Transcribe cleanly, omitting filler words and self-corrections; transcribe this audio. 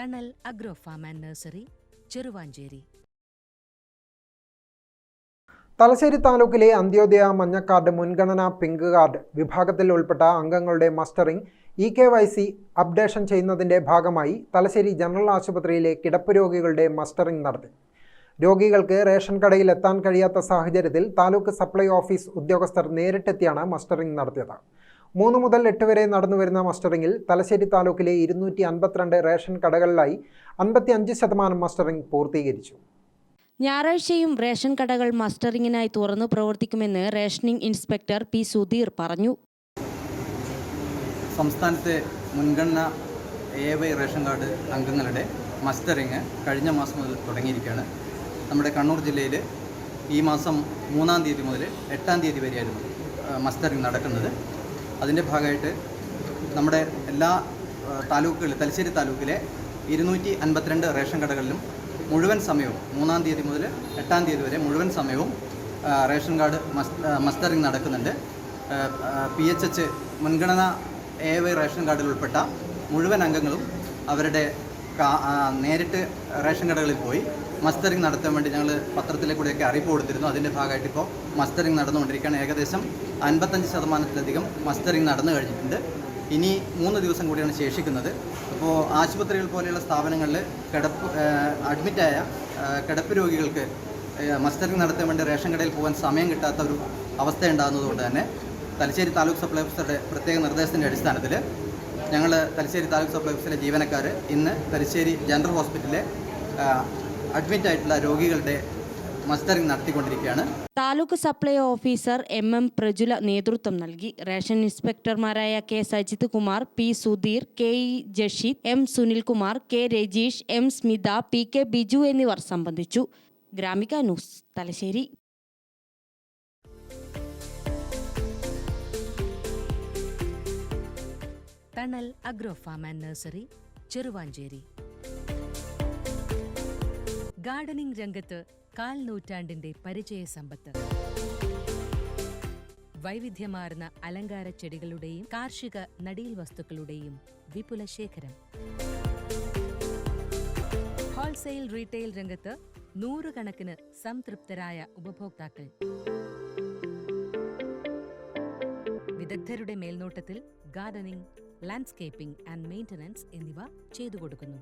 തണൽ agro farm and nursery, Cheruvanchery. Thalassery താലൂക്കിലെ അന്ത്യോദയ മഞ്ഞക്കാർഡ്, മുൻഗണന പിങ്ക് കാർഡ് വിഭാഗത്തിൽ ഉൾപ്പെട്ട അംഗങ്ങളുടെ മസ്റ്ററിംഗ് EKYC അപ്ഡേഷൻ ചെയ്യുന്നതിൻ്റെ ഭാഗമായി തലശ്ശേരി ജനറൽ ആശുപത്രിയിലെ കിടപ്പ് രോഗികളുടെ മസ്റ്ററിംഗ് നടത്തി. രോഗികൾക്ക് റേഷൻ കടയിൽ എത്താൻ കഴിയാത്ത സാഹചര്യത്തിൽ താലൂക്ക് സപ്ലൈ ഓഫീസ് ഉദ്യോഗസ്ഥർ നേരിട്ടെത്തിയാണ് മസ്റ്ററിംഗ് നടത്തിയത്. 3 മുതൽ 8 വരെ നടന്നുവരുന്ന മസ്റ്ററിംഗിൽ തലശ്ശേരി താലൂക്കിലെ 252 റേഷൻ കടകളിലായി 55% മസ്റ്ററിംഗ് പൂർത്തീകരിച്ചു. ഞായറാഴ്ചയും റേഷൻ കടകൾ മസ്റ്ററിംഗിനായി തുറന്നു പ്രവർത്തിക്കുമെന്ന് റേഷനിംഗ് ഇൻസ്പെക്ടർ P. സുധീർ പറഞ്ഞു. സംസ്ഥാനത്തെ മുൻഗണന AY റേഷൻ കാർഡ് അംഗങ്ങളുടെ മസ്റ്ററിംഗ് കഴിഞ്ഞ മാസം മുതൽ തുടങ്ങിയിരിക്കുകയാണ്. നമ്മുടെ കണ്ണൂർ ജില്ലയിൽ ഈ മാസം 3-ാം തീയതി മുതൽ 8-ാം തീയതി വരെയായിരുന്നു മസ്റ്ററിംഗ് നടക്കുന്നത്. അതിൻ്റെ ഭാഗമായിട്ട് നമ്മുടെ എല്ലാ താലൂക്കുകളിൽ തലശ്ശേരി താലൂക്കിലെ 252 റേഷൻ കടകളിലും മുഴുവൻ സമയവും 3-ാം തീയതി മുതൽ 8-ാം തീയതി വരെ മുഴുവൻ സമയവും റേഷൻ കാർഡ് മസ്റ്ററിംഗ് നടക്കുന്നുണ്ട്. PHH മുൻഗണന AY റേഷൻ കാർഡിൽ ഉൾപ്പെട്ട മുഴുവൻ അംഗങ്ങളും അവരുടെ നേരിട്ട് റേഷൻ കടകളിൽ പോയി മസ്റ്ററിംഗ് നടത്താൻ വേണ്ടി ഞങ്ങൾ പത്രത്തിലെ കൂടെയൊക്കെ അറിയിപ്പ് കൊടുത്തിരുന്നു. അതിൻ്റെ ഭാഗമായിട്ട് ഇപ്പോൾ മസ്റ്ററിംഗ് നടന്നുകൊണ്ടിരിക്കുകയാണ്. ഏകദേശം 55%-ലധികം മസ്റ്ററിംഗ് നടന്നു കഴിഞ്ഞിട്ടുണ്ട്. ഇനി 3 ദിവസം കൂടിയാണ് ശേഷിക്കുന്നത്. അപ്പോൾ ആശുപത്രികൾ പോലെയുള്ള സ്ഥാപനങ്ങളിൽ അഡ്മിറ്റായ കിടപ്പ് രോഗികൾക്ക് മസ്റ്ററിംഗ് നടത്താൻ വേണ്ടി റേഷൻ കടയിൽ പോകാൻ സമയം കിട്ടാത്ത ഒരു അവസ്ഥയുണ്ടാകുന്നതുകൊണ്ട് തന്നെ തലശ്ശേരി താലൂക്ക് സപ്ലൈ ഓഫീസറുടെ പ്രത്യേക നിർദ്ദേശത്തിൻ്റെ അടിസ്ഥാനത്തിൽ ഞങ്ങൾ തലശ്ശേരി താലൂക്ക് സപ്ലൈ ഓഫീസിലെ ജീവനക്കാർ ഇന്ന് തലശ്ശേരി ജനറൽ ഹോസ്പിറ്റലിലെ അഡ്മിറ്റായിട്ടുള്ള രോഗികളുടെ മസ്റ്ററിംഗ് നടത്തിക്കൊണ്ടിരിക്കുകയാണ്. Taluk supply officer MM Prajula നേതൃത്വം നൽകി. റേഷൻ ഇൻസ്പെക്ടർമാരായ K. Sajith Kumar, P. Sudheer, KE Jasheed, M. Sunilkumar, K. Rajeesh, M. Smitha, PK Biju എന്നിവർ സംബന്ധിച്ചു. Gramika news, Thalassery. Thanal agro farm and nursery, Cheruvanchery. Gardening രംഗത്ത് 1/4 നൂറ്റാണ്ടിന്റെ പരിചയ സമ്പത്ത്. വൈവിധ്യമാർന്ന അലങ്കാര ചെടികളുടെയും കാർഷിക നടീൽ വസ്തുക്കളുടെയും വിപുല ശേഖരം. ഹോൾസെയിൽ റീറ്റെയിൽ രംഗത്ത് 100 കണക്കിന് സംതൃപ്തരായ ഉപഭോക്താക്കൾ. വിദഗ്ധരുടെ മേൽനോട്ടത്തിൽ ഗാർഡനിംഗ്, ലാൻഡ്സ്കേപ്പിംഗ് ആൻഡ് മെയിൻ്റനൻസ് എന്നിവ ചെയ്തു കൊടുക്കുന്നു.